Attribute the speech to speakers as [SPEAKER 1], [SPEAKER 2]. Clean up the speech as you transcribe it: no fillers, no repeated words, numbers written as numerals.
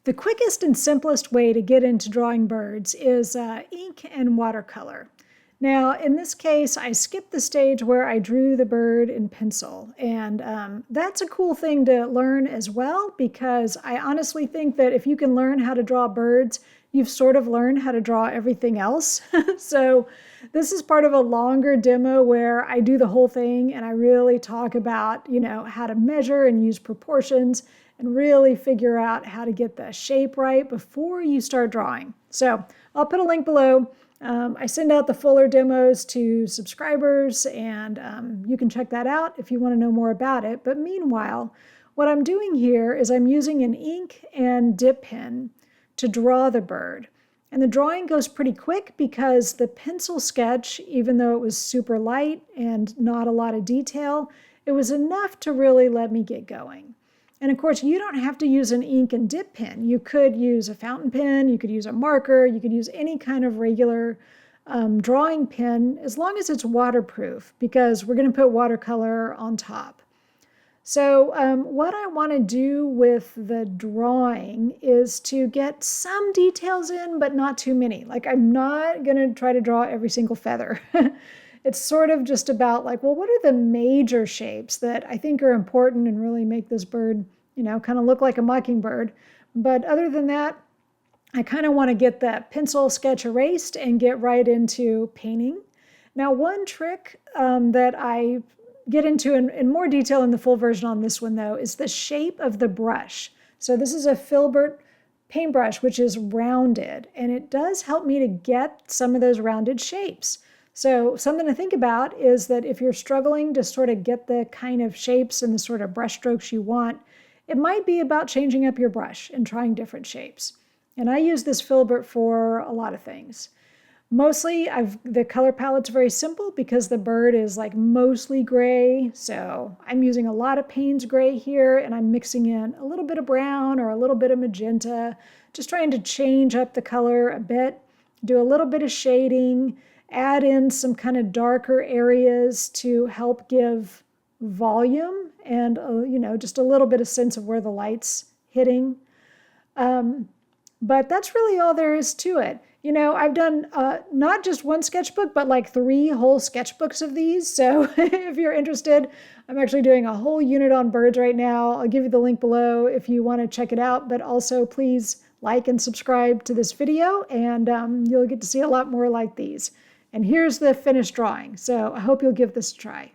[SPEAKER 1] The quickest and simplest way to get into drawing birds is ink and watercolor. Now, in this case, I skipped the stage where I drew the bird in pencil, and that's a cool thing to learn as well, because I honestly think that if you can learn how to draw birds, you've sort of learned how to draw everything else. So this is part of a longer demo where I do the whole thing and I really talk about, how to measure and use proportions and really figure out how to get the shape right before you start drawing. So I'll put a link below. I send out the fuller demos to subscribers, and you can check that out if you want to know more about it. But meanwhile, what I'm doing here is I'm using an ink and dip pen to draw the bird. And the drawing goes pretty quick because the pencil sketch, even though it was super light and not a lot of detail, it was enough to really let me get going. And of course, you don't have to use an ink and dip pen. You could use a fountain pen, you could use a marker, you could use any kind of regular drawing pen, as long as it's waterproof, because we're going to put watercolor on top. So what I want to do with the drawing is to get some details in, but not too many. Like, I'm not going to try to draw every single feather. It's sort of just about like, well, what are the major shapes that I think are important and really make this bird, kind of look like a mockingbird. But other than that, I kind of want to get that pencil sketch erased and get right into painting. Now, one trick that I get into in more detail in the full version on this one, though, is the shape of the brush. So this is a filbert paintbrush, which is rounded, and it does help me to get some of those rounded shapes. So something to think about is that if you're struggling to sort of get the kind of shapes and the sort of brush strokes you want, it might be about changing up your brush and trying different shapes. And I use this filbert for a lot of things. Mostly, the color palette's very simple because the bird is like mostly gray. So I'm using a lot of Payne's gray here, and I'm mixing in a little bit of brown or a little bit of magenta, just trying to change up the color a bit, do a little bit of shading, add in some kind of darker areas to help give volume and, just a little bit of sense of where the light's hitting. But that's really all there is to it. I've done not just one sketchbook, but like 3 whole sketchbooks of these. So if you're interested, I'm actually doing a whole unit on birds right now. I'll give you the link below if you want to check it out. But also, please like and subscribe to this video, and you'll get to see a lot more like these. And here's the finished drawing. So I hope you'll give this a try.